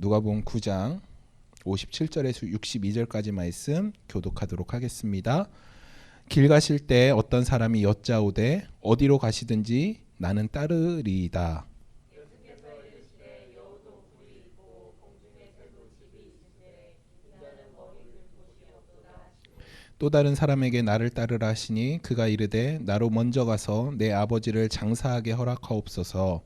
누가복음 9장 57절에서 62절까지 말씀 교독하도록 하겠습니다. 길 가실 때 어떤 사람이 여짜오되 어디로 가시든지 나는 따르리이다. 또 다른 사람에게 나를 따르라 하시니 그가 이르되 나로 먼저 가서 내 아버지를 장사하게 허락하옵소서.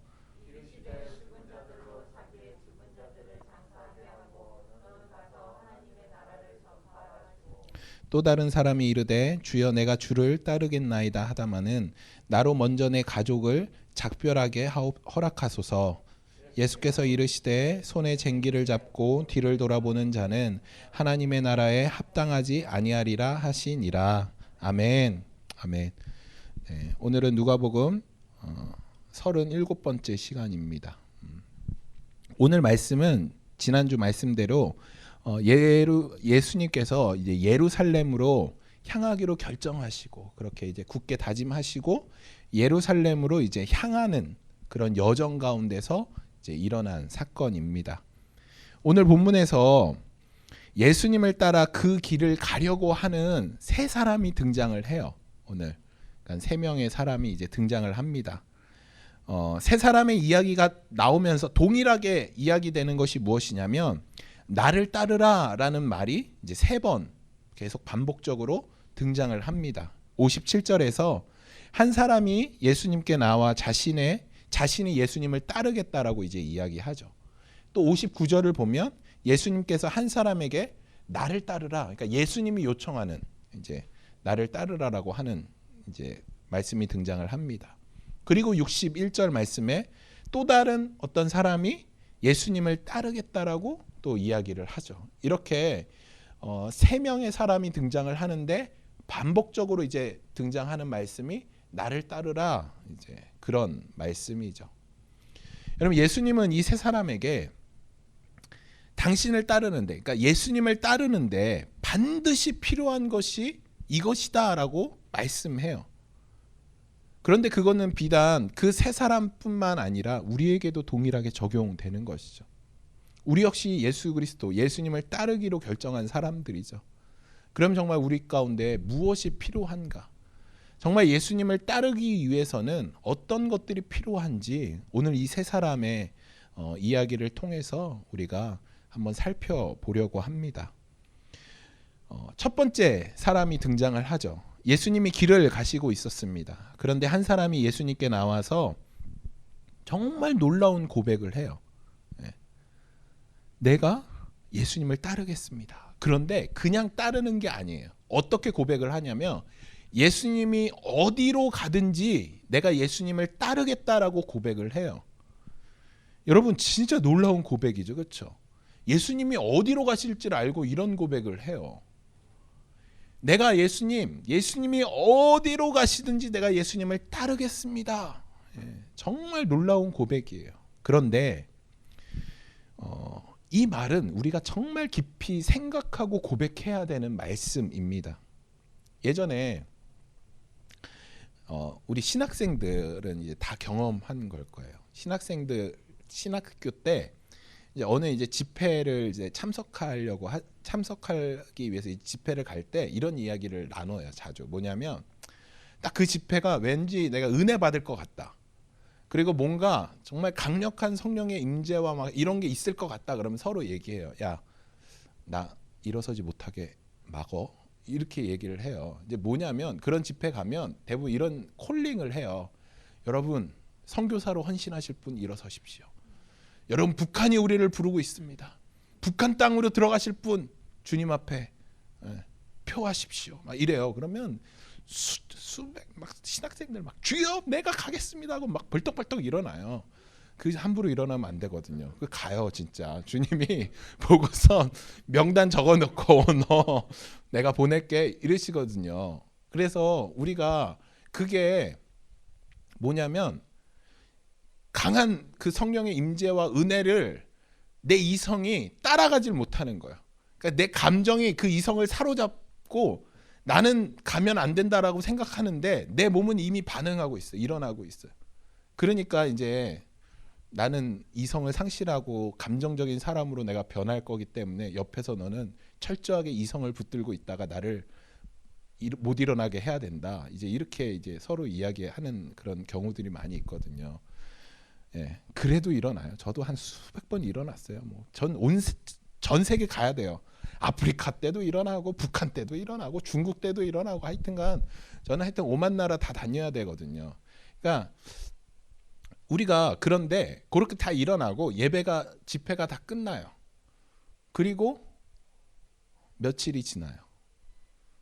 또 다른 사람이 이르되 주여 내가 주를 따르겠나이다 하다마는 나로 먼저 내 가족을 작별하게 허락하소서. 예수께서 이르시되 손에 쟁기를 잡고 뒤를 돌아보는 자는 하나님의 나라에 합당하지 아니하리라 하시니라. 아멘. 아멘. 네, 오늘은 누가복음 37번째 시간입니다. 오늘 말씀은 지난주 말씀대로 예수님께서 이제 예루살렘으로 향하기로 결정하시고 그렇게 이제 굳게 다짐하시고 예루살렘으로 이제 향하는 그런 여정 가운데서 이제 일어난 사건입니다. 오늘 본문에서 예수님을 따라 그 길을 가려고 하는 세 사람이 등장을 해요. 오늘 그러니까 세 명의 사람이 이제 등장을 합니다. 세 사람의 이야기가 나오면서 동일하게 이야기되는 것이 무엇이냐면 나를 따르라라는 말이 이제 세 번 계속 반복적으로 등장을 합니다. 57절에서 한 사람이 예수님께 나와 자신이 예수님을 따르겠다라고 이제 이야기하죠. 또 59절을 보면 예수님께서 한 사람에게 나를 따르라, 그러니까 예수님이 요청하는 이제 나를 따르라라고 하는 이제 말씀이 등장을 합니다. 그리고 61절 말씀에 또 다른 어떤 사람이 예수님을 따르겠다라고 또 이야기를 하죠. 이렇게 세 명의 사람이 등장을 하는데 반복적으로 이제 등장하는 말씀이 나를 따르라, 이제 그런 말씀이죠. 여러분, 예수님은 이 세 사람에게 당신을 따르는데, 그러니까 예수님을 따르는데 반드시 필요한 것이 이것이다라고 말씀해요. 그런데 그거는 비단 그 세 사람뿐만 아니라 우리에게도 동일하게 적용되는 것이죠. 우리 역시 예수 그리스도, 예수님을 따르기로 결정한 사람들이죠. 그럼 정말 우리 가운데 무엇이 필요한가? 정말 예수님을 따르기 위해서는 어떤 것들이 필요한지 오늘 이 세 사람의 이야기를 통해서 우리가 한번 살펴보려고 합니다. 첫 번째 사람이 등장을 하죠. 예수님이 길을 가시고 있었습니다. 그런데 한 사람이 예수님께 나와서 정말 놀라운 고백을 해요. 내가 예수님을 따르겠습니다. 그런데 그냥 따르는 게 아니에요. 어떻게 고백을 하냐면 예수님이 어디로 가든지 내가 예수님을 따르겠다라고 고백을 해요. 여러분, 진짜 놀라운 고백이죠. 그렇죠? 예수님이 어디로 가실지를 알고 이런 고백을 해요. 내가 예수님이 어디로 가시든지 내가 예수님을 따르겠습니다. 정말 놀라운 고백이에요. 그런데 이 말은 우리가 정말 깊이 생각하고 고백해야 되는 말씀입니다. 예전에 우리 신학생들은 이제 다 경험한 걸 거예요. 신학생들 신학교 때 이제 어느 이제 집회를 이제 참석하기 위해서 집회를 갈 때 이런 이야기를 나눠요. 자주 뭐냐면 딱 그 집회가 왠지 내가 은혜 받을 것 같다. 그리고 뭔가 정말 강력한 성령의 임재와 막 이런 게 있을 것 같다. 그러면 서로 얘기해요. 야, 나 일어서지 못하게 막어. 이렇게 얘기를 해요. 이제 뭐냐면 그런 집회 가면 대부분 이런 콜링을 해요. 여러분, 선교사로 헌신하실 분 일어서십시오. 여러분, 북한이 우리를 부르고 있습니다. 북한 땅으로 들어가실 분 주님 앞에 표하십시오. 막 이래요. 그러면 수백 막 신학생들 막 주여 내가 가겠습니다 하고 막 벌떡벌떡 일어나요. 그 함부로 일어나면 안 되거든요. 그 가요 진짜. 주님이 보고서 명단 적어놓고 너 내가 보낼게 이러시거든요. 그래서 우리가 그게 뭐냐면 강한 그 성령의 임재와 은혜를 내 이성이 따라가질 못하는 거예요. 그러니까 내 감정이 그 이성을 사로잡고 나는 가면 안 된다라고 생각하는데 내 몸은 이미 반응하고 있어요. 일어나고 있어요. 그러니까 이제 나는 이성을 상실하고 감정적인 사람으로 내가 변할 거기 때문에 옆에서 너는 철저하게 이성을 붙들고 있다가 나를 못 일어나게 해야 된다. 이제 이렇게 이제 서로 이야기하는 그런 경우들이 많이 있거든요. 예, 그래도 일어나요. 저도 한 수백 번 일어났어요. 뭐 전 세계 가야 돼요. 아프리카 때도 일어나고 북한 때도 일어나고 중국 때도 일어나고 하여튼간 저는 하여튼 5만 나라 다 다녀야 되거든요. 그러니까 우리가 그런데 그렇게 다 일어나고 예배가 집회가 다 끝나요. 그리고 며칠이 지나요.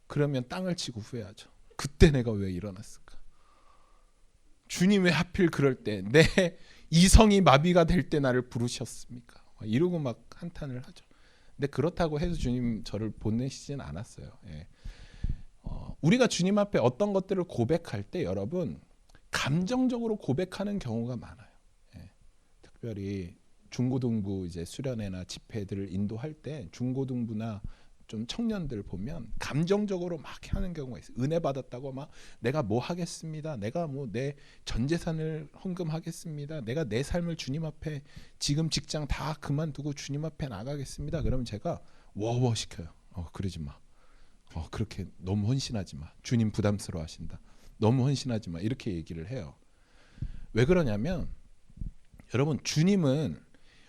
그러면 땅을 치고 후회하죠. 그때 내가 왜 일어났을까? 주님 왜 하필 그럴 때 내 이성이 마비가 될 때 나를 부르셨습니까? 이러고 막 한탄을 하죠. 근데 그렇다고 해서 주님 저를 보내시진 않았어요. 예. 우리가 주님 앞에 어떤 것들을 고백할 때 여러분 감정적으로 고백하는 경우가 많아요. 예. 특별히 중고등부 이제 수련회나 집회들을 인도할 때 중고등부나 좀 청년들 보면 감정적으로 막 하는 경우가 있어요. 은혜 받았다고 막 내가 뭐 하겠습니다. 내가 뭐 내 전 재산을 헌금하겠습니다. 내가 내 삶을 주님 앞에 지금 직장 다 그만두고 주님 앞에 나가겠습니다. 그러면 제가 워워 시켜요. 그러지 마. 그렇게 너무 헌신하지 마. 주님 부담스러워하신다. 너무 헌신하지 마. 이렇게 얘기를 해요. 왜 그러냐면 여러분 주님은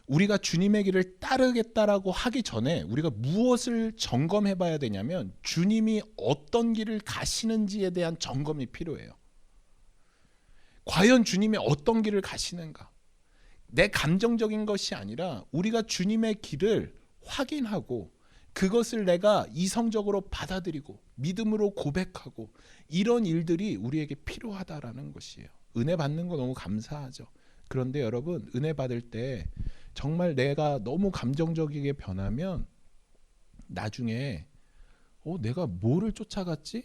우리가 주님의 길을 따르겠다라고 하기 전에 우리가 무엇을 점검해 봐야 되냐면 주님이 어떤 길을 가시는지에 대한 점검이 필요해요. 과연 주님이 어떤 길을 가시는가? 내 감정적인 것이 아니라 우리가 주님의 길을 확인하고 그것을 내가 이성적으로 받아들이고 믿음으로 고백하고 이런 일들이 우리에게 필요하다라는 것이에요. 은혜 받는 거 너무 감사하죠. 그런데 여러분 은혜 받을 때 정말 내가 너무 감정적이게 변하면 나중에 내가 뭐를 쫓아갔지?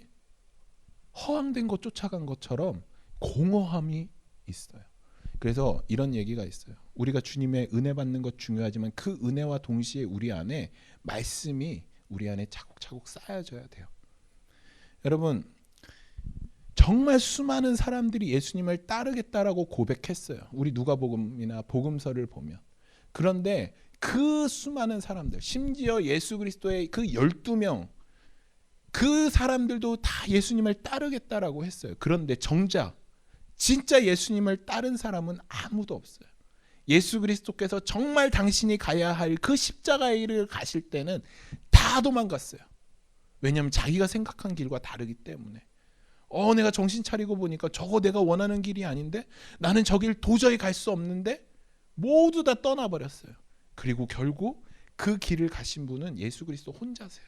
허황된 것 쫓아간 것처럼 공허함이 있어요. 그래서 이런 얘기가 있어요. 우리가 주님의 은혜 받는 것 중요하지만 그 은혜와 동시에 우리 안에 말씀이 우리 안에 차곡차곡 쌓여져야 돼요. 여러분 정말 수많은 사람들이 예수님을 따르겠다라고 고백했어요. 우리 누가복음이나 복음서를 보면. 그런데 그 수많은 사람들, 심지어 예수 그리스도의 그 12명 그 사람들도 다 예수님을 따르겠다라고 했어요. 그런데 정작 진짜 예수님을 따른 사람은 아무도 없어요. 예수 그리스도께서 정말 당신이 가야 할 그 십자가의 길을 가실 때는 다 도망갔어요. 왜냐하면 자기가 생각한 길과 다르기 때문에. 내가 정신 차리고 보니까 저거 내가 원하는 길이 아닌데 나는 저 길 도저히 갈 수 없는데 모두 다 떠나버렸어요. 그리고 결국 그 길을 가신 분은 예수 그리스도 혼자세요.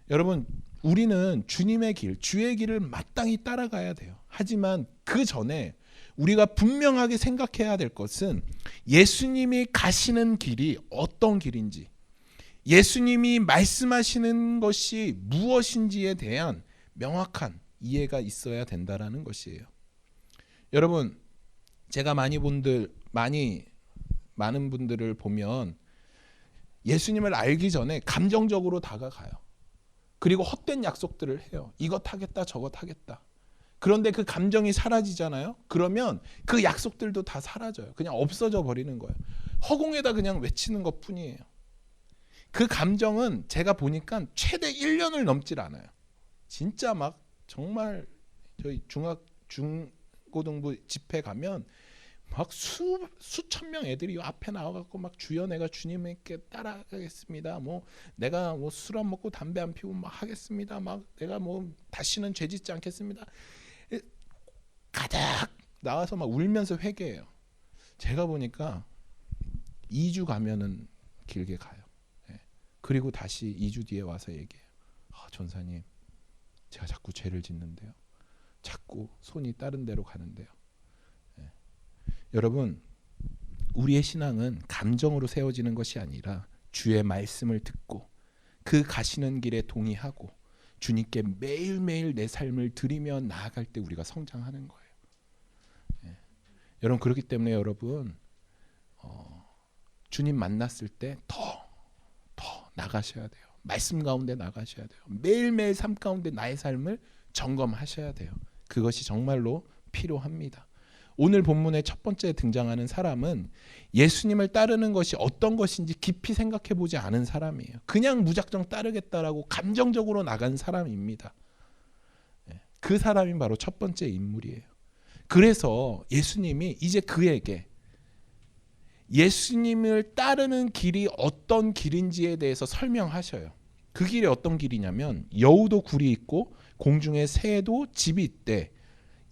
여러분 우리는 주님의 길, 주의 길을 마땅히 따라가야 돼요. 하지만 그 전에 우리가 분명하게 생각해야 될 것은 예수님이 가시는 길이 어떤 길인지, 예수님이 말씀하시는 것이 무엇인지에 대한 명확한 이해가 있어야 된다라는 것이에요. 여러분 제가 많은 분들을 보면 예수님을 알기 전에 감정적으로 다가가요. 그리고 헛된 약속들을 해요. 이것 하겠다 저것 하겠다. 그런데 그 감정이 사라지잖아요. 그러면 그 약속들도 다 사라져요. 그냥 없어져 버리는 거예요. 허공에다 그냥 외치는 것 뿐이에요. 그 감정은 제가 보니까 최대 1년을 넘질 않아요. 진짜 막 정말 저희 중고등부 집회 가면 막 수천 명 애들이 앞에 나와갖고 막 주여 내가 주님께 따라가겠습니다. 뭐 내가 뭐 술 안 먹고 담배 안 피우고 막 하겠습니다. 막 내가 뭐 다시는 죄 짓지 않겠습니다. 가닥 나와서 막 울면서 회개해요. 제가 보니까 2주 가면은 길게 가요. 그리고 다시 2주 뒤에 와서 얘기해요. 전사님 제가 자꾸 죄를 짓는데요. 자꾸 손이 다른 데로 가는데요. 여러분 우리의 신앙은 감정으로 세워지는 것이 아니라 주의 말씀을 듣고 그 가시는 길에 동의하고 주님께 매일매일 내 삶을 드리며 나아갈 때 우리가 성장하는 거예요. 여러분 그렇기 때문에 여러분 주님 만났을 때 더 나가셔야 돼요. 말씀 가운데 나가셔야 돼요. 매일매일 삶 가운데 나의 삶을 점검하셔야 돼요. 그것이 정말로 필요합니다. 오늘 본문의 첫 번째 등장하는 사람은 예수님을 따르는 것이 어떤 것인지 깊이 생각해 보지 않은 사람이에요. 그냥 무작정 따르겠다라고 감정적으로 나간 사람입니다. 그 사람이 바로 첫 번째 인물이에요. 그래서 예수님이 이제 그에게 예수님을 따르는 길이 어떤 길인지에 대해서 설명하셔요. 그 길이 어떤 길이냐면 여우도 굴이 있고 공중에 새도 집이 있대.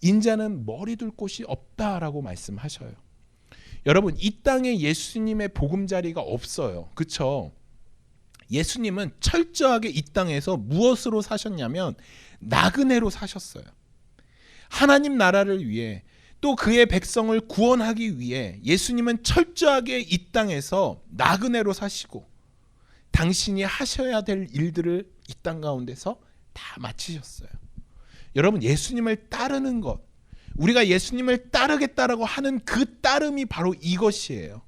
인자는 머리 둘 곳이 없다라고 말씀하셔요. 여러분, 이 땅에 예수님의 보금자리가 없어요. 그렇죠? 예수님은 철저하게 이 땅에서 무엇으로 사셨냐면 나그네로 사셨어요. 하나님 나라를 위해 또 그의 백성을 구원하기 위해 예수님은 철저하게 이 땅에서 나그네로 사시고 당신이 하셔야 될 일들을 이 땅 가운데서 다 마치셨어요. 여러분, 예수님을 따르는 것, 우리가 예수님을 따르겠다라고 하는 그 따름이 바로 이것이에요.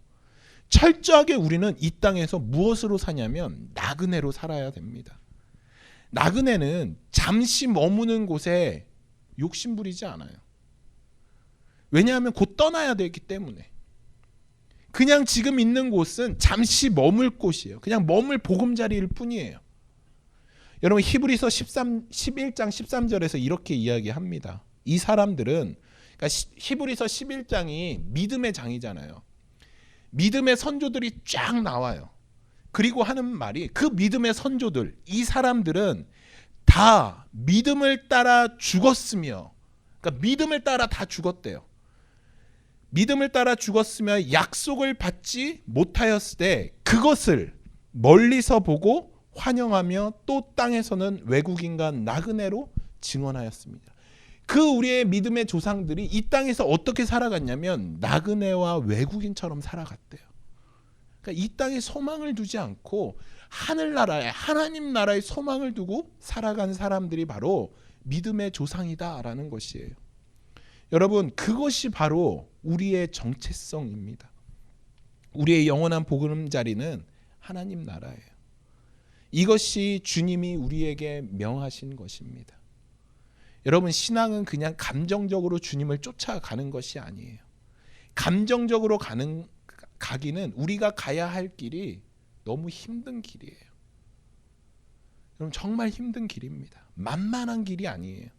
철저하게 우리는 이 땅에서 무엇으로 사냐면 나그네로 살아야 됩니다. 나그네는 잠시 머무는 곳에 욕심 부리지 않아요. 왜냐하면 곧 떠나야 되기 때문에. 그냥 지금 있는 곳은 잠시 머물 곳이에요. 그냥 머물 보금자리일 뿐이에요. 여러분, 히브리서 11장 13절에서 이렇게 이야기합니다. 이 사람들은, 그러니까 히브리서 11장이 믿음의 장이잖아요. 믿음의 선조들이 쫙 나와요. 그리고 하는 말이, 그 믿음의 선조들, 이 사람들은 다 믿음을 따라 죽었으며, 그러니까 믿음을 따라 다 죽었대요. 믿음을 따라 죽었으며 약속을 받지 못하였을 때 그것을 멀리서 보고 환영하며 또 땅에서는 외국인과 나그네로 증언하였습니다. 그 우리의 믿음의 조상들이 이 땅에서 어떻게 살아갔냐면 나그네와 외국인처럼 살아갔대요. 그러니까 이 땅에 소망을 두지 않고 하늘나라에, 하나님 나라의 소망을 두고 살아간 사람들이 바로 믿음의 조상이다라는 것이에요. 여러분, 그것이 바로 우리의 정체성입니다. 우리의 영원한 보금자리는 하나님 나라예요. 이것이 주님이 우리에게 명하신 것입니다. 여러분, 신앙은 그냥 감정적으로 주님을 쫓아가는 것이 아니에요. 감정적으로 가기는 우리가 가야 할 길이 너무 힘든 길이에요. 여러분, 정말 힘든 길입니다. 만만한 길이 아니에요.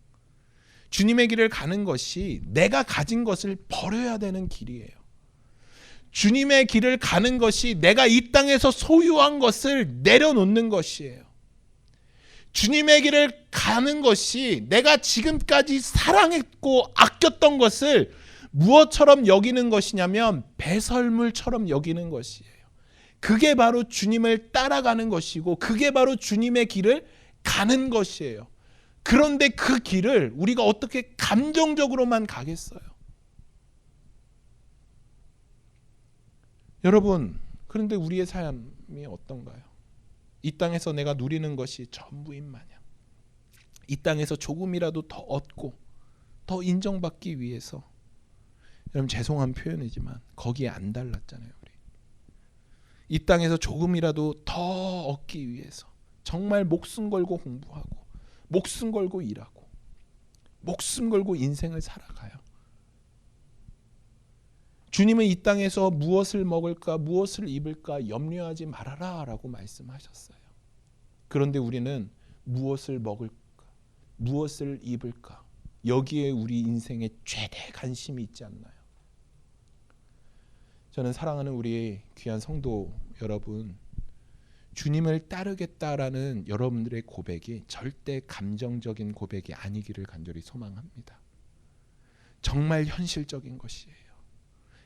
주님의 길을 가는 것이 내가 가진 것을 버려야 되는 길이에요. 주님의 길을 가는 것이 내가 이 땅에서 소유한 것을 내려놓는 것이에요. 주님의 길을 가는 것이 내가 지금까지 사랑했고 아꼈던 것을 무엇처럼 여기는 것이냐면 배설물처럼 여기는 것이에요. 그게 바로 주님을 따라가는 것이고 그게 바로 주님의 길을 가는 것이에요. 그런데 그 길을 우리가 어떻게 감정적으로만 가겠어요? 여러분, 그런데 우리의 삶이 어떤가요? 이 땅에서 내가 누리는 것이 전부인 마냥 이 땅에서 조금이라도 더 얻고 더 인정받기 위해서, 여러분 죄송한 표현이지만 거기에 안 달랐잖아요. 우리 이 땅에서 조금이라도 더 얻기 위해서 정말 목숨 걸고 공부하고 목숨 걸고 일하고 목숨 걸고 인생을 살아가요. 주님은 이 땅에서 무엇을 먹을까 무엇을 입을까 염려하지 말아라 라고 말씀하셨어요. 그런데 우리는 무엇을 먹을까 무엇을 입을까 여기에 우리 인생에 최대 관심이 있지 않나요? 저는 사랑하는 우리 귀한 성도 여러분, 주님을 따르겠다라는 여러분들의 고백이 절대 감정적인 고백이 아니기를 간절히 소망합니다. 정말 현실적인 것이에요.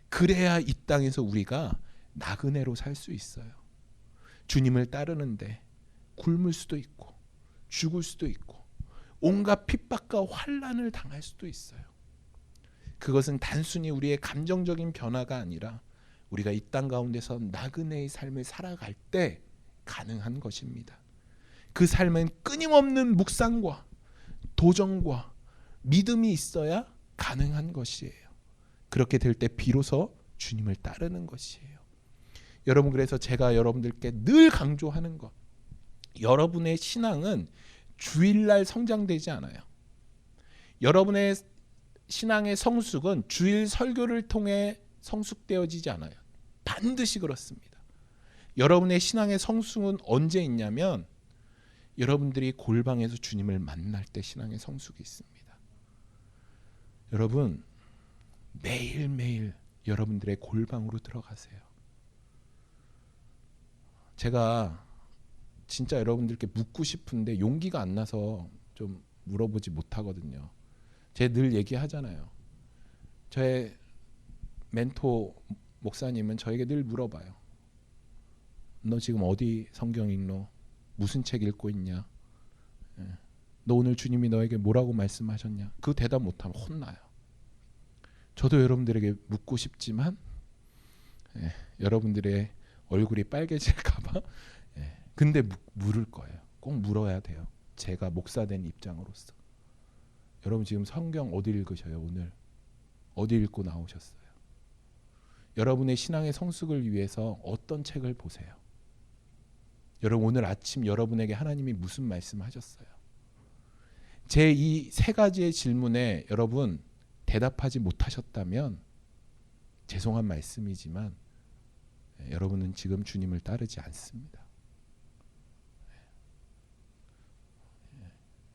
그래야 이 땅에서 우리가 나그네로 살 수 있어요. 주님을 따르는데 굶을 수도 있고 죽을 수도 있고 온갖 핍박과 환난을 당할 수도 있어요. 그것은 단순히 우리의 감정적인 변화가 아니라 우리가 이 땅 가운데서 나그네의 삶을 살아갈 때 가능한 것입니다. 그 삶은 끊임없는 묵상과 도전과 믿음이 있어야 가능한 것이에요. 그렇게 될 때 비로소 주님을 따르는 것이에요. 여러분, 그래서 제가 여러분들께 늘 강조하는 것, 여러분의 신앙은 주일날 성장되지 않아요. 여러분의 신앙의 성숙은 주일 설교를 통해 성숙되어지지 않아요. 반드시 그렇습니다. 여러분의 신앙의 성숙은 언제 있냐면 여러분들이 골방에서 주님을 만날 때 신앙의 성숙이 있습니다. 여러분 매일매일 여러분들의 골방으로 들어가세요. 제가 진짜 여러분들께 묻고 싶은데 용기가 안 나서 좀 물어보지 못하거든요. 제가 늘 얘기하잖아요. 저의 멘토 목사님은 저에게 늘 물어봐요. 너 지금 어디 성경 읽노? 무슨 책 읽고 있냐? 너 오늘 주님이 너에게 뭐라고 말씀하셨냐? 그 대답 못하면 혼나요. 저도 여러분들에게 묻고 싶지만 여러분들의 얼굴이 빨개질까봐 근데 물을 거예요. 꼭 물어야 돼요. 제가 목사된 입장으로서. 여러분 지금 성경 어디 읽으셔요? 오늘 어디 읽고 나오셨어요? 여러분의 신앙의 성숙을 위해서 어떤 책을 보세요? 여러분 오늘 아침 여러분에게 하나님이 무슨 말씀하셨어요? 제 이 세 가지의 질문에 여러분 대답하지 못하셨다면 죄송한 말씀이지만 여러분은 지금 주님을 따르지 않습니다.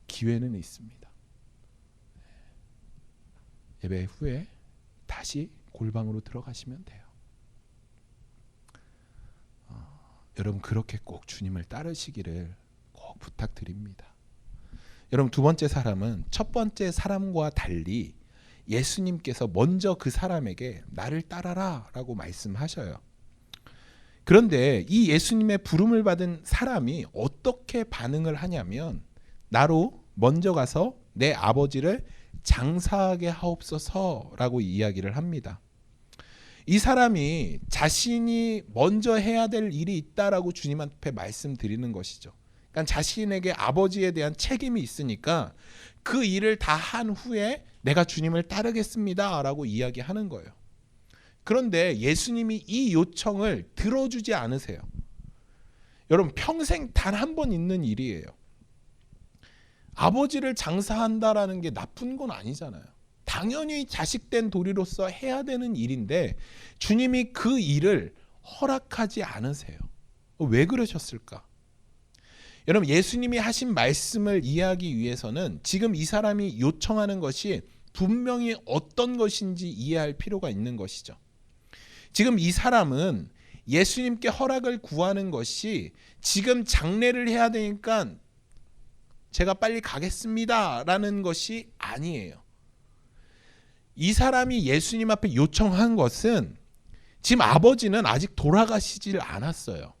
기회는 있습니다. 예배 후에 다시 골방으로 들어가시면 돼요. 여러분 그렇게 꼭 주님을 따르시기를 꼭 부탁드립니다. 여러분 두 번째 사람은 첫 번째 사람과 달리 예수님께서 먼저 그 사람에게 나를 따라라 라고 말씀하셔요. 그런데 이 예수님의 부름을 받은 사람이 어떻게 반응을 하냐면 나로 먼저 가서 내 아버지를 장사하게 하옵소서라고 이야기를 합니다. 이 사람이 자신이 먼저 해야 될 일이 있다라고 주님 앞에 말씀드리는 것이죠. 그러니까 자신에게 아버지에 대한 책임이 있으니까 그 일을 다 한 후에 내가 주님을 따르겠습니다라고 이야기하는 거예요. 그런데 예수님이 이 요청을 들어주지 않으세요. 여러분 평생 단 한 번 있는 일이에요. 아버지를 장사한다라는 게 나쁜 건 아니잖아요. 당연히 자식된 도리로서 해야 되는 일인데 주님이 그 일을 허락하지 않으세요. 왜 그러셨을까? 여러분 예수님이 하신 말씀을 이해하기 위해서는 지금 이 사람이 요청하는 것이 분명히 어떤 것인지 이해할 필요가 있는 것이죠. 지금 이 사람은 예수님께 허락을 구하는 것이 지금 장례를 해야 되니까 제가 빨리 가겠습니다 라는 것이 아니에요. 이 사람이 예수님 앞에 요청한 것은 지금 아버지는 아직 돌아가시질 않았어요.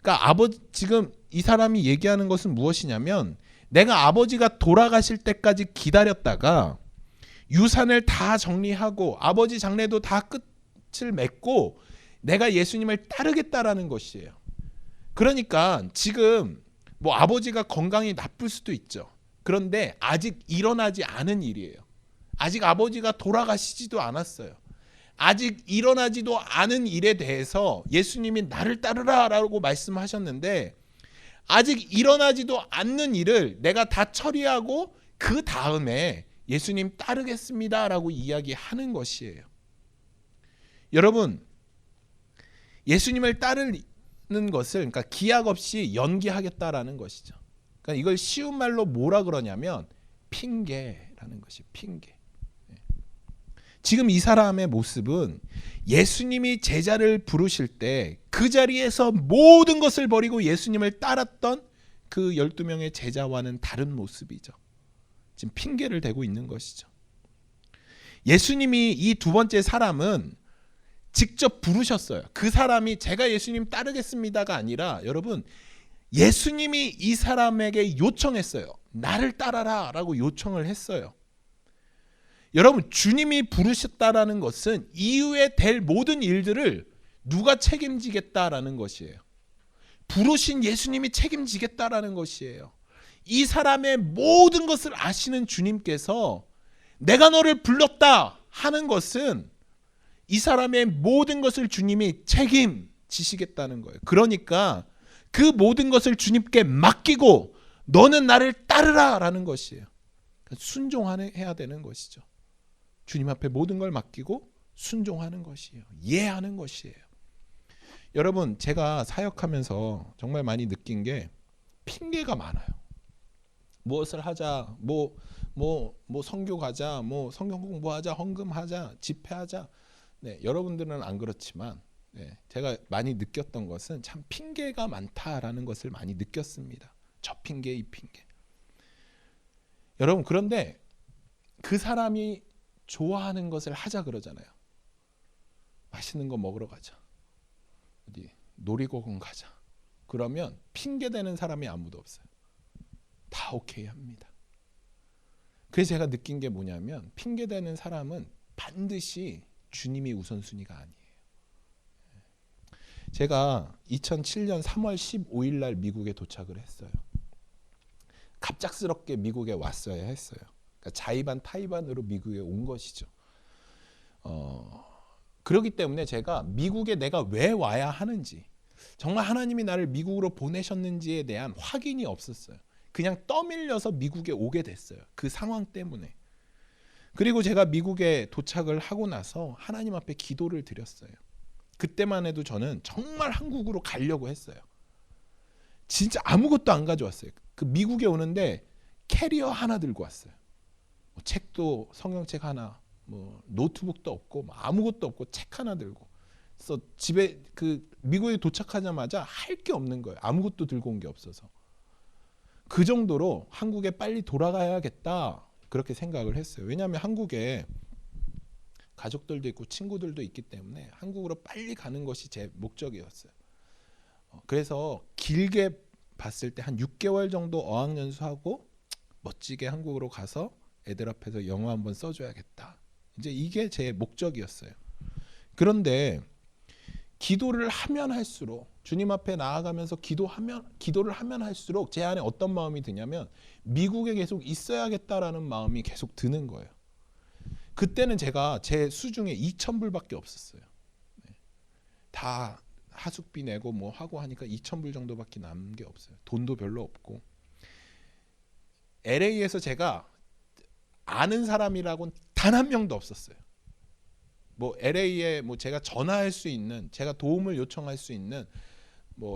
그러니까 지금 이 사람이 얘기하는 것은 무엇이냐면 내가 아버지가 돌아가실 때까지 기다렸다가 유산을 다 정리하고 아버지 장례도 다 끝을 맺고 내가 예수님을 따르겠다라는 것이에요. 그러니까 지금 뭐 아버지가 건강이 나쁠 수도 있죠. 그런데 아직 일어나지 않은 일이에요. 아직 아버지가 돌아가시지도 않았어요. 아직 일어나지도 않은 일에 대해서 예수님이 나를 따르라 라고 말씀하셨는데 아직 일어나지도 않는 일을 내가 다 처리하고 그 다음에 예수님 따르겠습니다 라고 이야기하는 것이에요. 여러분 예수님을 따르는 것을 그러니까 기약 없이 연기하겠다라는 것이죠. 그러니까 이걸 쉬운 말로 뭐라 그러냐면 핑계라는 것이 핑계. 지금 이 사람의 모습은 예수님이 제자를 부르실 때 그 자리에서 모든 것을 버리고 예수님을 따랐던 그 12명의 제자와는 다른 모습이죠. 지금 핑계를 대고 있는 것이죠. 예수님이 이 두 번째 사람은 직접 부르셨어요. 그 사람이 제가 예수님 따르겠습니다가 아니라 여러분 예수님이 이 사람에게 요청했어요. 나를 따라라 라고 요청을 했어요. 여러분 주님이 부르셨다라는 것은 이후에 될 모든 일들을 누가 책임지겠다라는 것이에요. 부르신 예수님이 책임지겠다라는 것이에요. 이 사람의 모든 것을 아시는 주님께서 내가 너를 불렀다 하는 것은 이 사람의 모든 것을 주님이 책임지시겠다는 거예요. 그러니까 그 모든 것을 주님께 맡기고 너는 나를 따르라 라는 것이에요. 순종해야 되는 것이죠. 주님 앞에 모든 걸 맡기고 순종하는 것이에요. 이해하는 것이에요. 여러분, 제가 사역하면서 정말 많이 느낀 게 핑계가 많아요. 무엇을 하자, 선교 가자, 성경 공부하자, 헌금하자, 집회하자. 네, 여러분들은 안 그렇지만 네, 제가 많이 느꼈던 것은 참 핑계가 많다라는 것을 많이 느꼈습니다. 저 핑계, 이 핑계. 여러분, 그런데 그 사람이 좋아하는 것을 하자 그러잖아요. 맛있는 거 먹으러 가자. 어디 놀이공원 가자. 그러면 핑계 대는 사람이 아무도 없어요. 다 오케이 합니다. 그래서 제가 느낀 게 뭐냐면 핑계 대는 사람은 반드시 주님이 우선순위가 아니에요. 제가 2007년 3월 15일 날 미국에 도착을 했어요. 갑작스럽게 미국에 왔어야 했어요. 그러니까 자의반 타의반으로 미국에 온 것이죠. 그렇기 때문에 제가 미국에 내가 왜 와야 하는지, 정말 하나님이 나를 미국으로 보내셨는지에 대한 확인이 없었어요. 그냥 떠밀려서 미국에 오게 됐어요. 그 상황 때문에. 그리고 제가 미국에 도착을 하고 나서 하나님 앞에 기도를 드렸어요. 그때만 해도 저는 정말 한국으로 가려고 했어요. 진짜 아무것도 안 가져왔어요. 그 미국에 오는데 캐리어 하나 들고 왔어요. 책도 성경책 하나, 노트북도 없고 아무것도 없고 책 하나 들고. 그래서 집에 그 미국에 도착하자마자 할 게 없는 거예요. 아무것도 들고 온 게 없어서. 그 정도로 한국에 빨리 돌아가야겠다 그렇게 생각을 했어요. 왜냐하면 한국에 가족들도 있고 친구들도 있기 때문에 한국으로 빨리 가는 것이 제 목적이었어요. 그래서 길게 봤을 때 한 6개월 정도 어학연수하고 멋지게 한국으로 가서 애들 앞에서 영어 한번 써줘야겠다. 이제 이게 제 목적이었어요. 그런데 기도를 하면 할수록 주님 앞에 나아가면서 기도를 하면 할수록 제 안에 어떤 마음이 드냐면 미국에 계속 있어야겠다라는 마음이 계속 드는 거예요. 그때는 제가 제 수중에 2,000불밖에 없었어요. 다 하숙비 내고 뭐 하고 하니까 2,000불 정도밖에 남은 게 없어요. 돈도 별로 없고. LA에서 제가 아는 사람이라고는 단 한 명도 없었어요. LA에 제가 전화할 수 있는, 제가 도움을 요청할 수 있는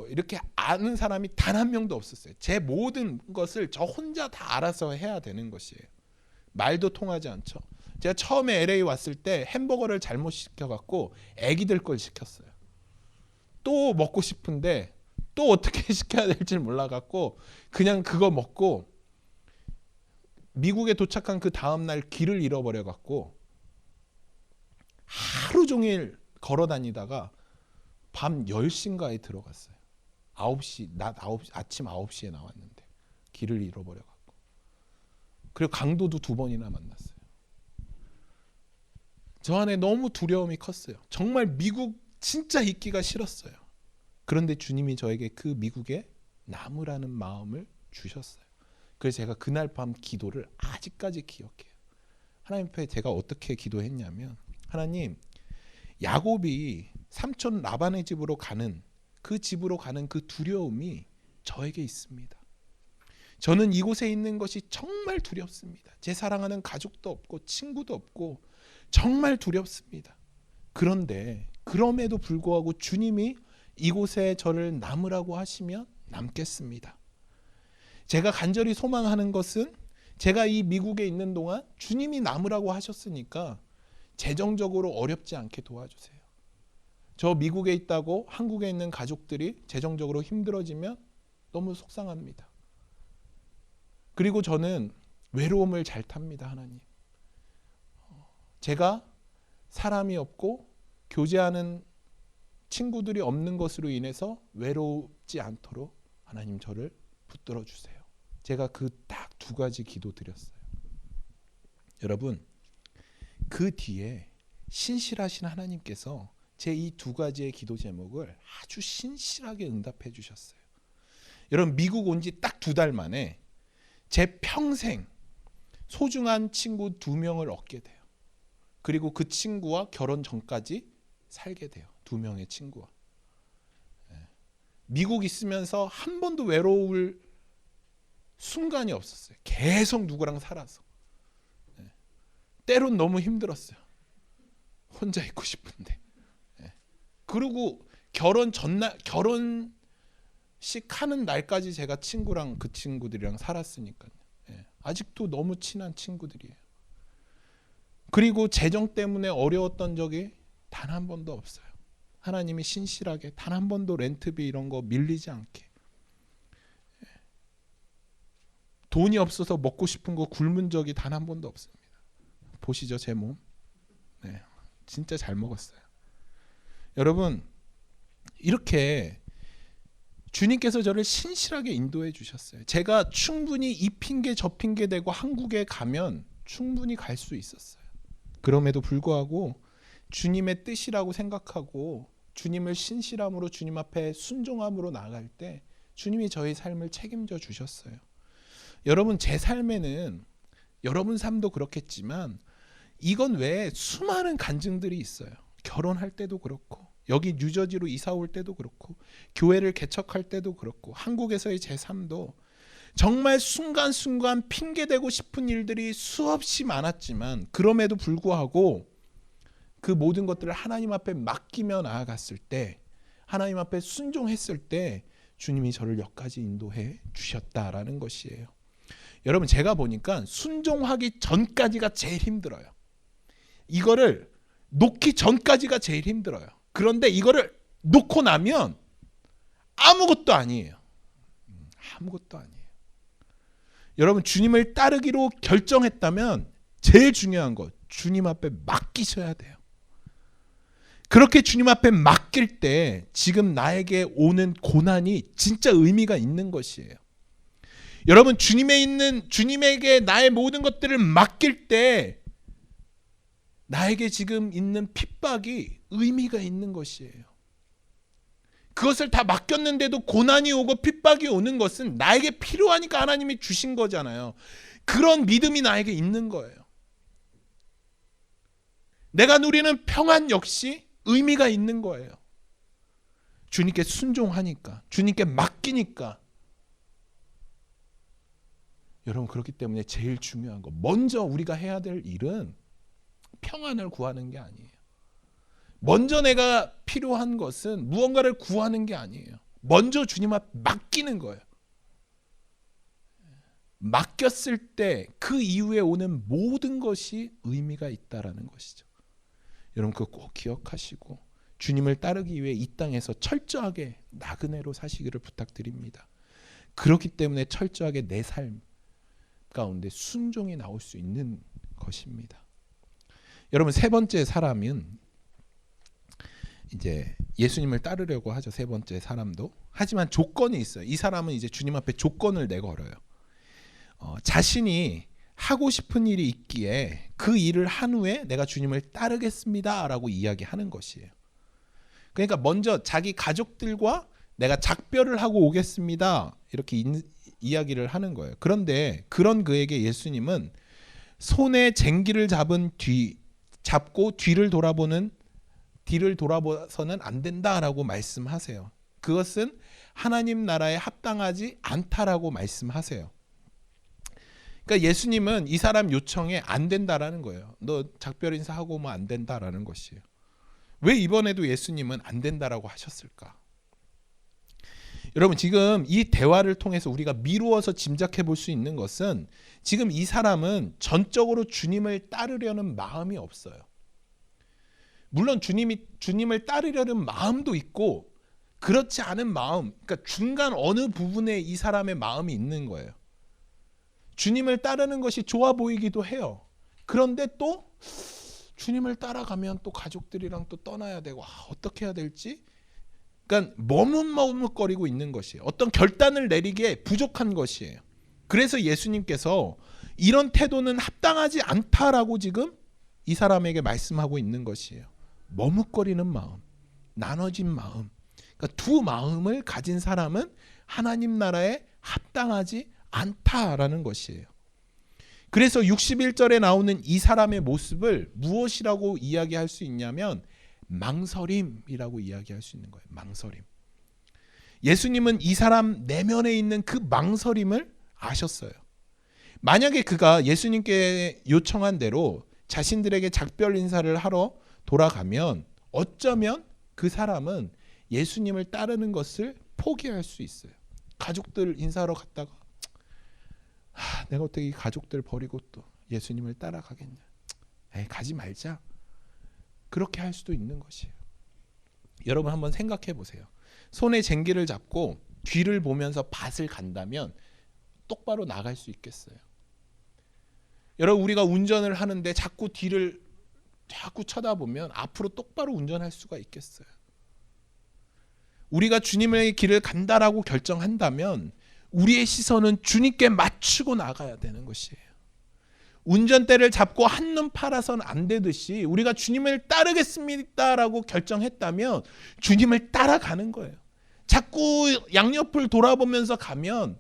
이렇게 아는 사람이 단 한 명도 없었어요. 제 모든 것을 저 혼자 다 알아서 해야 되는 것이에요. 말도 통하지 않죠. 제가 처음에 LA 왔을 때 햄버거를 잘못 시켜갖고 애기들 걸 시켰어요. 또 먹고 싶은데 또 어떻게 시켜야 될지 몰라갖고 그냥 그거 먹고 미국에 도착한 그 다음날 길을 잃어버려갖고 하루 종일 걸어 다니다가 밤 10시인가에 들어갔어요. 9시, 아침 9시에 나왔는데 길을 잃어버려갖고. 그리고 강도도 2번이나 만났어요. 저 안에 너무 두려움이 컸어요. 정말 미국 진짜 있기가 싫었어요. 그런데 주님이 저에게 그 미국에 남으라는 마음을 주셨어요. 그래서 제가 그날 밤 기도를 아직까지 기억해요. 하나님 앞에 제가 어떻게 기도했냐면, 하나님, 야곱이 삼촌 라반의 집으로 가는 그 두려움이 저에게 있습니다. 저는 이곳에 있는 것이 정말 두렵습니다. 제 사랑하는 가족도 없고 친구도 없고 정말 두렵습니다. 그런데 그럼에도 불구하고 주님이 이곳에 저를 남으라고 하시면 남겠습니다. 제가 간절히 소망하는 것은 제가 이 미국에 있는 동안 주님이 남으라고 하셨으니까 재정적으로 어렵지 않게 도와주세요. 저 미국에 있다고 한국에 있는 가족들이 재정적으로 힘들어지면 너무 속상합니다. 그리고 저는 외로움을 잘 탑니다, 하나님. 제가 사람이 없고 교제하는 친구들이 없는 것으로 인해서 외롭지 않도록 하나님 저를 붙들어 주세요. 제가 그 딱 2가지 기도 드렸어요. 여러분, 그 뒤에 신실하신 하나님께서 제 이 2가지의 기도 제목을 아주 신실하게 응답해 주셨어요. 여러분, 미국 온 지 딱 2달 만에 제 평생 소중한 친구 2명을 얻게 돼요. 그리고 그 친구와 결혼 전까지 살게 돼요. 2명의 친구와. 미국 있으면서 한 번도 외로울 순간이 없었어요. 계속 누구랑 살아서. 때론 너무 힘들었어요. 혼자 있고 싶은데. 그리고 결혼 전날, 결혼식 하는 날까지 제가 친구랑 그 친구들이랑 살았으니까요. 아직도 너무 친한 친구들이에요. 그리고 재정 때문에 어려웠던 적이 단 한 번도 없어요. 하나님이 신실하게 단 한 번도 렌트비 이런 거 밀리지 않게. 돈이 없어서 먹고 싶은 거 굶은 적이 단 한 번도 없습니다. 보시죠, 제 몸. 진짜 잘 먹었어요. 여러분, 이렇게 주님께서 저를 신실하게 인도해 주셨어요. 제가 충분히 이 핑계 저 핑계 대고 한국에 가면 충분히 갈 수 있었어요. 그럼에도 불구하고 주님의 뜻이라고 생각하고 주님을 신실함으로 주님 앞에 순종함으로 나아갈 때 주님이 저희 삶을 책임져 주셨어요. 여러분, 제 삶에는 여러분 삶도 그렇겠지만 이건 외에 수많은 간증들이 있어요. 결혼할 때도 그렇고, 여기 뉴저지로 이사 올 때도 그렇고, 교회를 개척할 때도 그렇고, 한국에서의 제 삶도 정말 순간순간 핑계대고 싶은 일들이 수없이 많았지만 그럼에도 불구하고 그 모든 것들을 하나님 앞에 맡기며 나아갔을 때, 하나님 앞에 순종했을 때 주님이 저를 여기까지 인도해 주셨다라는 것이에요. 여러분, 제가 보니까 순종하기 전까지가 제일 힘들어요. 이거를 놓기 전까지가 제일 힘들어요. 그런데 이거를 놓고 나면 아무것도 아니에요. 아무것도 아니에요. 여러분, 주님을 따르기로 결정했다면 제일 중요한 것, 주님 앞에 맡기셔야 돼요. 그렇게 주님 앞에 맡길 때 지금 나에게 오는 고난이 진짜 의미가 있는 것이에요. 여러분, 주님에게 나의 모든 것들을 맡길 때 나에게 지금 있는 핍박이 의미가 있는 것이에요. 그것을 다 맡겼는데도 고난이 오고 핍박이 오는 것은 나에게 필요하니까 하나님이 주신 거잖아요. 그런 믿음이 나에게 있는 거예요. 내가 누리는 평안 역시 의미가 있는 거예요. 주님께 순종하니까, 주님께 맡기니까. 여러분, 그렇기 때문에 제일 중요한 거, 먼저 우리가 해야 될 일은 평안을 구하는 게 아니에요. 먼저 내가 필요한 것은 무언가를 구하는 게 아니에요. 먼저 주님 앞에 맡기는 거예요. 맡겼을 때 그 이후에 오는 모든 것이 의미가 있다라는 것이죠. 여러분, 그거 꼭 기억하시고 주님을 따르기 위해 이 땅에서 철저하게 나그네로 사시기를 부탁드립니다. 그렇기 때문에 철저하게 내 삶 가운데 순종이 나올 수 있는 것입니다. 여러분, 세 번째 사람은 이제 예수님을 따르려고 하죠. 세 번째 사람도. 하지만 조건이 있어요. 이 사람은 이제 주님 앞에 조건을 내걸어요. 자신이 하고 싶은 일이 있기에 그 일을 한 후에 내가 주님을 따르겠습니다라고 이야기하는 것이에요. 그러니까 먼저 자기 가족들과 내가 작별을 하고 오겠습니다 이렇게 이야기를 하는 거예요. 그런데 그런 그에게 예수님은 손에 쟁기를 잡고 뒤를 돌아봐서는 안 된다라고 말씀하세요. 그것은 하나님 나라에 합당하지 않다라고 말씀하세요. 그러니까 예수님은 이 사람 요청에 안 된다라는 거예요. 너 작별 인사하고 오면 안 된다라는 것이에요. 왜 이번에도 예수님은 안 된다라고 하셨을까? 여러분, 지금 이 대화를 통해서 우리가 미루어서 짐작해 볼 수 있는 것은 지금 이 사람은 전적으로 주님을 따르려는 마음이 없어요. 물론 주님을 따르려는 마음도 있고 그렇지 않은 마음, 그러니까 중간 어느 부분에 이 사람의 마음이 있는 거예요. 주님을 따르는 것이 좋아 보이기도 해요. 그런데 또 주님을 따라가면 또 가족들이랑 또 떠나야 되고 어떻게 해야 될지, 그러니까 머뭇머뭇거리고 있는 것이에요. 어떤 결단을 내리기에 부족한 것이에요. 그래서 예수님께서 이런 태도는 합당하지 않다라고 지금 이 사람에게 말씀하고 있는 것이에요. 머뭇거리는 마음, 나눠진 마음, 그러니까 두 마음을 가진 사람은 하나님 나라에 합당하지 않다라는 것이에요. 그래서 61절에 나오는 이 사람의 모습을 무엇이라고 이야기할 수 있냐면 망설임이라고 이야기할 수 있는 거예요. 망설임. 예수님은 이 사람 내면에 있는 그 망설임을 아셨어요. 만약에 그가 예수님께 요청한 대로 자신들에게 작별 인사를 하러 돌아가면 어쩌면 그 사람은 예수님을 따르는 것을 포기할 수 있어요. 가족들 인사하러 갔다가 내가 어떻게 이 가족들 버리고 또 예수님을 따라가겠냐. 에이, 가지 말자. 그렇게 할 수도 있는 것이에요. 여러분 한번 생각해 보세요. 손에 쟁기를 잡고 뒤를 보면서 밭을 간다면 똑바로 나갈 수 있겠어요? 여러분 우리가 운전을 하는데 자꾸 뒤를 자꾸 쳐다보면 앞으로 똑바로 운전할 수가 있겠어요? 우리가 주님의 길을 간다라고 결정한다면 우리의 시선은 주님께 맞추고 나가야 되는 것이에요. 운전대를 잡고 한눈 팔아서는 안 되듯이 우리가 주님을 따르겠습니다라고 결정했다면 주님을 따라가는 거예요. 자꾸 양옆을 돌아보면서 가면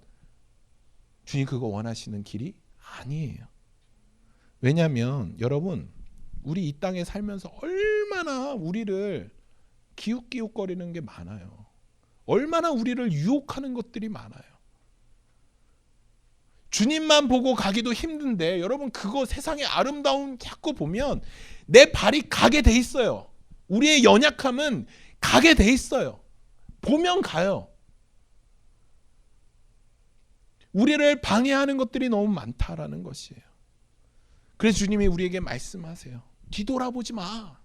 주님 그거 원하시는 길이 아니에요. 왜냐하면 여러분 우리 이 땅에 살면서 얼마나 우리를 기웃기웃거리는 게 많아요. 얼마나 우리를 유혹하는 것들이 많아요. 주님만 보고 가기도 힘든데 여러분 그거 세상의 아름다움 자꾸 보면 내 발이 가게 돼 있어요. 우리의 연약함은 가게 돼 있어요. 보면 가요. 우리를 방해하는 것들이 너무 많다라는 것이에요. 그래서 주님이 우리에게 말씀하세요. 뒤돌아보지 마.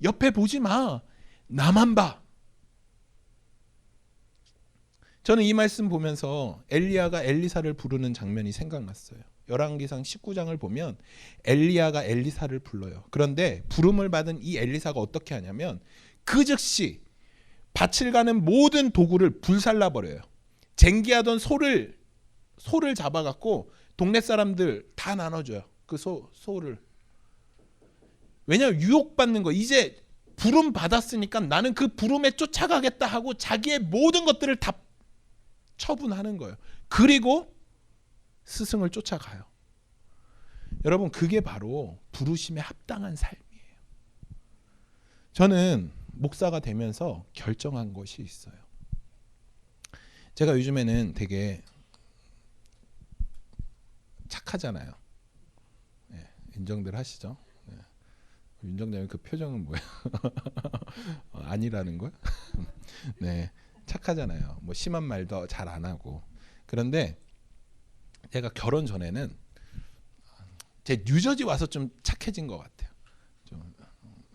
옆에 보지 마. 나만 봐. 저는 이 말씀 보면서 엘리야가 엘리사를 부르는 장면이 생각났어요. 열왕기상 19장을 보면 엘리야가 엘리사를 불러요. 그런데 부름을 받은 이 엘리사가 어떻게 하냐면 그 즉시 밭을 가는 모든 도구를 불살라 버려요. 쟁기하던 소를 잡아갖고 동네 사람들 다 나눠줘요. 그 소를. 왜냐하면 유혹받는 거. 이제 부름 받았으니까 나는 그 부름에 쫓아가겠다 하고 자기의 모든 것들을 다 처분하는 거예요. 그리고 스승을 쫓아가요. 여러분 그게 바로 부르심에 합당한 삶이에요. 저는 목사가 되면서 결정한 것이 있어요. 제가 요즘에는 되게 착하잖아요. 네, 인정들 하시죠? 네. 윤정장님 그 표정은 뭐야? 아니라는 거야? 네, 착하잖아요. 뭐 심한 말도 잘 안 하고. 그런데 제가 결혼 전에는 제 뉴저지 와서 좀 착해진 것 같아요. 좀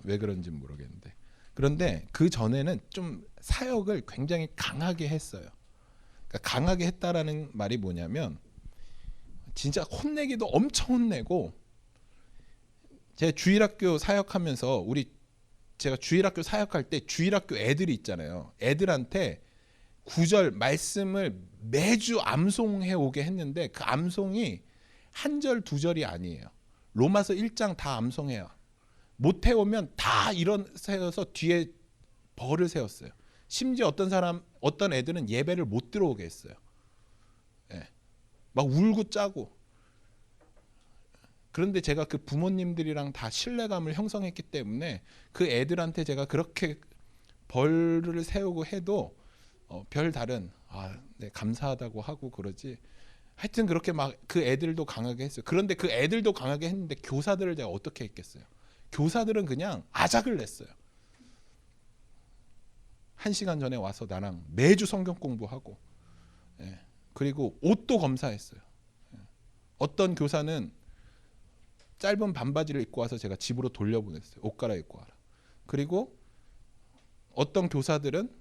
왜 그런지 모르겠는데. 그런데 그 전에는 좀 사역을 굉장히 강하게 했어요. 그러니까 강하게 했다라는 말이 뭐냐면 진짜 혼내기도 엄청 혼내고 제 주일학교 사역하면서 제가 주일학교 사역할 때 주일학교 애들이 있잖아요. 애들한테 구절 말씀을 매주 암송해 오게 했는데 그 암송이 한 절 두 절이 아니에요. 로마서 1장 다 암송해요. 못 해오면 다 일어서서 뒤에 벌을 세웠어요. 심지어 어떤 애들은 예배를 못 들어오게 했어요. 예. 막 울고 짜고. 그런데 제가 그 부모님들이랑 다 신뢰감을 형성했기 때문에 그 애들한테 제가 그렇게 벌을 세우고 해도 별다른 네, 감사하다고 하고 그러지. 하여튼 그렇게 막 그 애들도 강하게 했어요. 그런데 그 애들도 강하게 했는데 교사들을 제가 어떻게 했겠어요? 교사들은 그냥 아작을 냈어요. 1시간 전에 와서 나랑 매주 성경 공부하고, 예. 그리고 옷도 검사했어요. 예. 어떤 교사는 짧은 반바지를 입고 와서 제가 집으로 돌려보냈어요. 옷 갈아입고 와라. 그리고 어떤 교사들은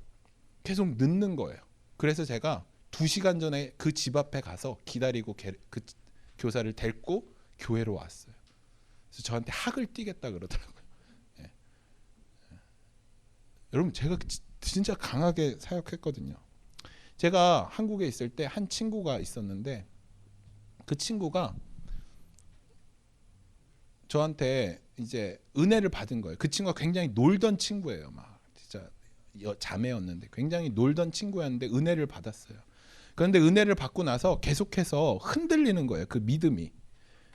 계속 늦는 거예요. 그래서 제가 2시간 전에 그 집 앞에 가서 기다리고 그 교사를 데리고 교회로 왔어요. 그래서 저한테 학을 띄겠다 그러더라고요. 예. 여러분 제가 진짜 강하게 사역했거든요. 제가 한국에 있을 때 한 친구가 있었는데 그 친구가 저한테 이제 은혜를 받은 거예요. 그 친구가 굉장히 놀던 친구예요. 막 진짜 자매였는데 굉장히 놀던 친구였는데 은혜를 받았어요. 그런데 은혜를 받고 나서 계속해서 흔들리는 거예요. 그 믿음이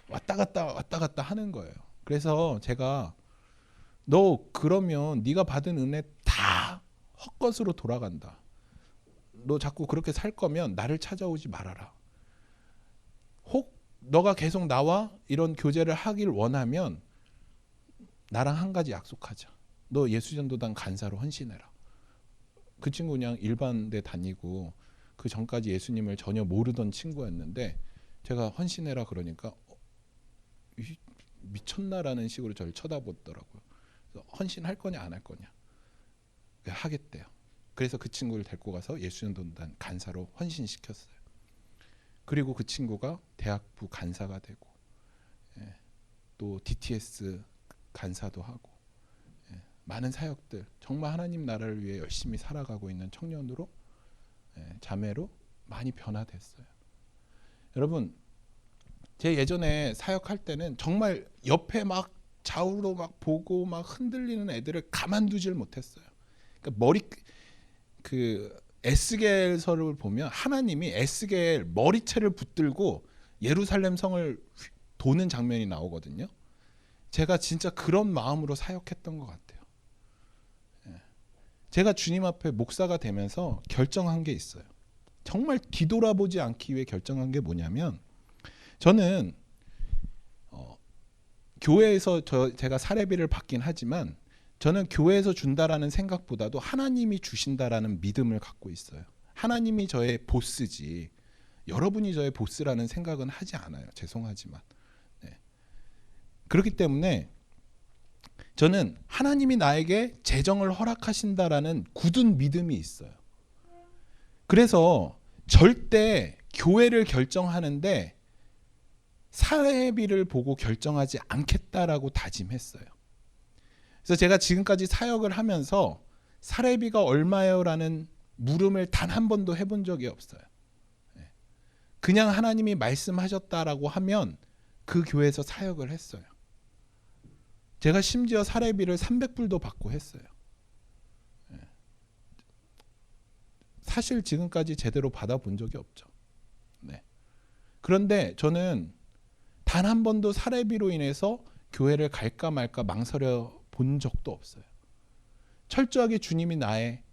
왔다 갔다 하는 거예요. 그래서 제가 너 그러면 네가 받은 은혜 다 헛것으로 돌아간다. 너 자꾸 그렇게 살 거면 나를 찾아오지 말아라. 혹 너가 계속 나와 이런 교제를 하길 원하면 나랑 한 가지 약속하자. 너 예수전도단 간사로 헌신해라. 그 친구 그냥 일반대 다니고 그 전까지 예수님을 전혀 모르던 친구였는데 제가 헌신해라 그러니까 미쳤나라는 식으로 저를 쳐다보더라고요. 그래서 헌신할 거냐 안 할 거냐. 하겠대요. 그래서 그 친구를 데리고 가서 예수전도단 간사로 헌신시켰어요. 그리고 그 친구가 대학부 간사가 되고 또 DTS 간사도 하고 많은 사역들 정말 하나님 나라를 위해 열심히 살아가고 있는 청년으로 자매로 많이 변화됐어요. 여러분 제 예전에 사역할 때는 정말 옆에 막 좌우로 막 보고 막 흔들리는 애들을 가만두질 못했어요. 그러니까 머리 그 에스겔서를 보면 하나님이 에스겔 머리채를 붙들고 예루살렘 성을 도는 장면이 나오거든요. 제가 진짜 그런 마음으로 사역했던 것 같아요. 제가 주님 앞에 목사가 되면서 결정한 게 있어요. 정말 뒤돌아보지 않기 위해 결정한 게 뭐냐면 저는 교회에서 제가 사례비를 받긴 하지만 저는 교회에서 준다라는 생각보다도 하나님이 주신다라는 믿음을 갖고 있어요. 하나님이 저의 보스지 여러분이 저의 보스라는 생각은 하지 않아요. 죄송하지만. 그렇기 때문에 저는 하나님이 나에게 재정을 허락하신다라는 굳은 믿음이 있어요. 그래서 절대 교회를 결정하는데 사례비를 보고 결정하지 않겠다라고 다짐했어요. 그래서 제가 지금까지 사역을 하면서 사례비가 얼마요라는 물음을 단 한 번도 해본 적이 없어요. 그냥 하나님이 말씀하셨다라고 하면 그 교회에서 사역을 했어요. 제가 심지어 사례비를 300불도 받고 했어요. 사실 지금까지 제대로 받아본 적이 없죠. 그런데 저는 단 한 번도 사례비로 인해서 교회를 갈까 말까 망설여 본 적도 없어요. 철저하게 주님이 나의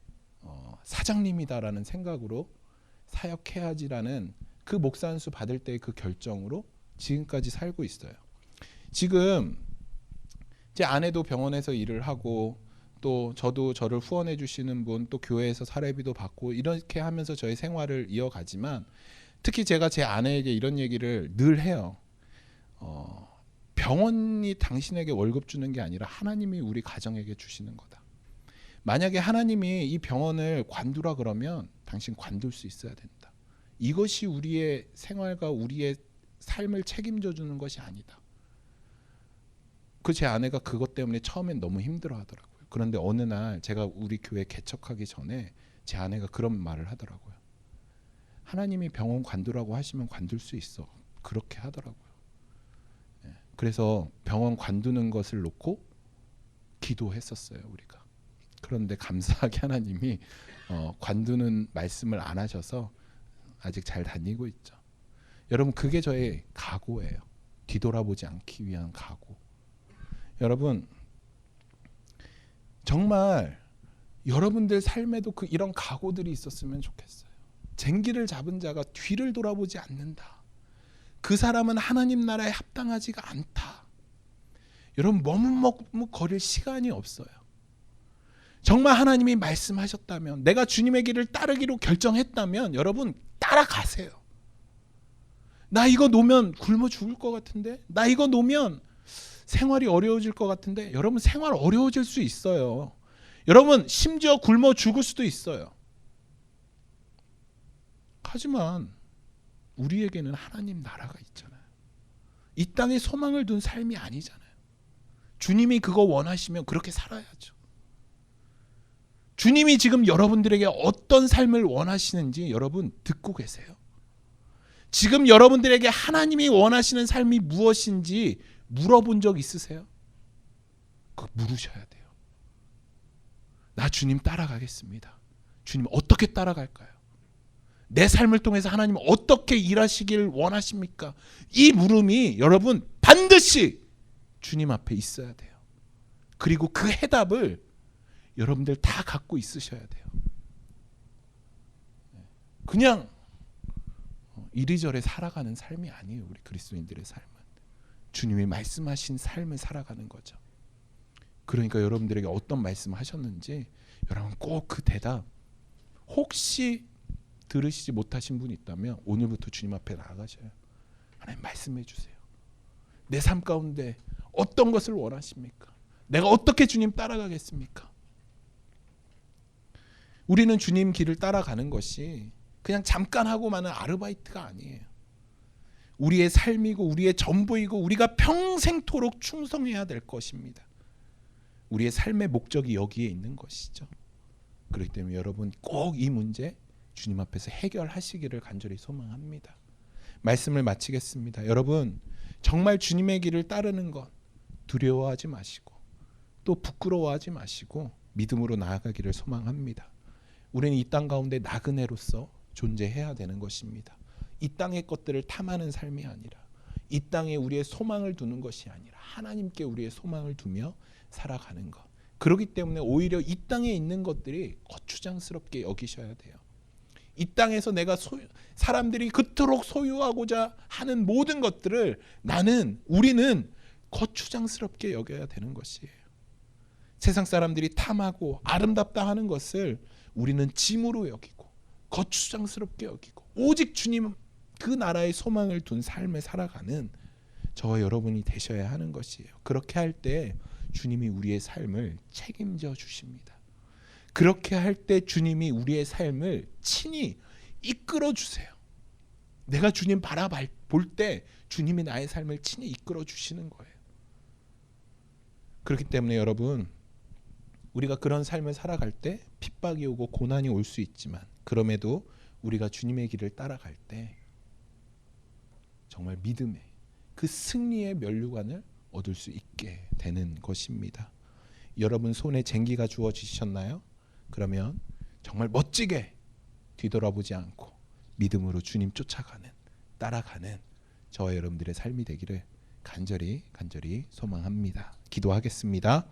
사장님이다라는 생각으로 사역해야지라는 그 목사 안수 받을 때의 그 결정으로 지금까지 살고 있어요. 지금 제 아내도 병원에서 일을 하고 또 저도 저를 후원해 주시는 분 또 교회에서 사례비도 받고 이렇게 하면서 저의 생활을 이어가지만 특히 제가 제 아내에게 이런 얘기를 늘 해요. 병원이 당신에게 월급 주는 게 아니라 하나님이 우리 가정에게 주시는 거다. 만약에 하나님이 이 병원을 관두라 그러면 당신 관둘 수 있어야 된다. 이것이 우리의 생활과 우리의 삶을 책임져 주는 것이 아니다. 그 제 아내가 그것 때문에 처음엔 너무 힘들어 하더라고요. 그런데 어느 날 제가 우리 교회 개척하기 전에 제 아내가 그런 말을 하더라고요. 하나님이 병원 관두라고 하시면 관둘 수 있어. 그렇게 하더라고요. 그래서 병원 관두는 것을 놓고 기도했었어요, 우리가. 그런데 감사하게 하나님이 관두는 말씀을 안 하셔서 아직 잘 다니고 있죠. 여러분 그게 저의 각오예요. 뒤돌아보지 않기 위한 각오. 여러분 정말 여러분들 삶에도 이런 각오들이 있었으면 좋겠어요. 쟁기를 잡은 자가 뒤를 돌아보지 않는다. 그 사람은 하나님 나라에 합당하지가 않다. 여러분 머뭇머뭇거릴 시간이 없어요. 정말 하나님이 말씀하셨다면 내가 주님의 길을 따르기로 결정했다면 여러분 따라가세요. 나 이거 놓으면 굶어 죽을 것 같은데 나 이거 놓으면 생활이 어려워질 것 같은데 여러분 생활 어려워질 수 있어요. 여러분 심지어 굶어 죽을 수도 있어요. 하지만 우리에게는 하나님 나라가 있잖아요. 이 땅에 소망을 둔 삶이 아니잖아요. 주님이 그거 원하시면 그렇게 살아야죠. 주님이 지금 여러분들에게 어떤 삶을 원하시는지 여러분 듣고 계세요? 지금 여러분들에게 하나님이 원하시는 삶이 무엇인지 물어본 적 있으세요? 그거 물으셔야 돼요. 나 주님 따라가겠습니다. 주님 어떻게 따라갈까요? 내 삶을 통해서 하나님 어떻게 일하시길 원하십니까? 이 물음이 여러분 반드시 주님 앞에 있어야 돼요. 그리고 그 해답을 여러분들 다 갖고 있으셔야 돼요. 그냥 이리저리 살아가는 삶이 아니에요. 우리 그리스도인들의 삶은 주님이 말씀하신 삶을 살아가는 거죠. 그러니까 여러분들에게 어떤 말씀 하셨는지 여러분 꼭 그 대답 혹시 들으시지 못하신 분이 있다면 오늘부터 주님 앞에 나아가셔요. 하나님 말씀해 주세요. 내 삶 가운데 어떤 것을 원하십니까? 내가 어떻게 주님 따라가겠습니까? 우리는 주님 길을 따라가는 것이 그냥 잠깐 하고 마는 아르바이트가 아니에요. 우리의 삶이고 우리의 전부이고 우리가 평생토록 충성해야 될 것입니다. 우리의 삶의 목적이 여기에 있는 것이죠. 그렇기 때문에 여러분 꼭 이 문제 주님 앞에서 해결하시기를 간절히 소망합니다. 말씀을 마치겠습니다. 여러분 정말 주님의 길을 따르는 것 두려워하지 마시고 또 부끄러워하지 마시고 믿음으로 나아가기를 소망합니다. 우리는 이 땅 가운데 나그네로서 존재해야 되는 것입니다. 이 땅의 것들을 탐하는 삶이 아니라 이 땅에 우리의 소망을 두는 것이 아니라 하나님께 우리의 소망을 두며 살아가는 것. 그렇기 때문에 오히려 이 땅에 있는 것들이 거추장스럽게 여기셔야 돼요. 이 땅에서 내가 사람들이 그토록 소유하고자 하는 모든 것들을 우리는 거추장스럽게 여겨야 되는 것이에요. 세상 사람들이 탐하고 아름답다 하는 것을 우리는 짐으로 여기고 거추장스럽게 여기고 오직 주님 그 나라의 소망을 둔 삶을 살아가는 저와 여러분이 되셔야 하는 것이에요. 그렇게 할 때 주님이 우리의 삶을 책임져 주십니다. 그렇게 할 때 주님이 우리의 삶을 친히 이끌어 주세요. 내가 주님 바라볼 때 주님이 나의 삶을 친히 이끌어 주시는 거예요. 그렇기 때문에 여러분 우리가 그런 삶을 살아갈 때 핍박이 오고 고난이 올 수 있지만 그럼에도 우리가 주님의 길을 따라갈 때 정말 믿음의 그 승리의 면류관을 얻을 수 있게 되는 것입니다. 여러분 손에 쟁기가 주어지셨나요? 그러면 정말 멋지게 뒤돌아보지 않고 믿음으로 주님 쫓아가는 따라가는 저와 여러분들의 삶이 되기를 간절히 소망합니다. 기도하겠습니다.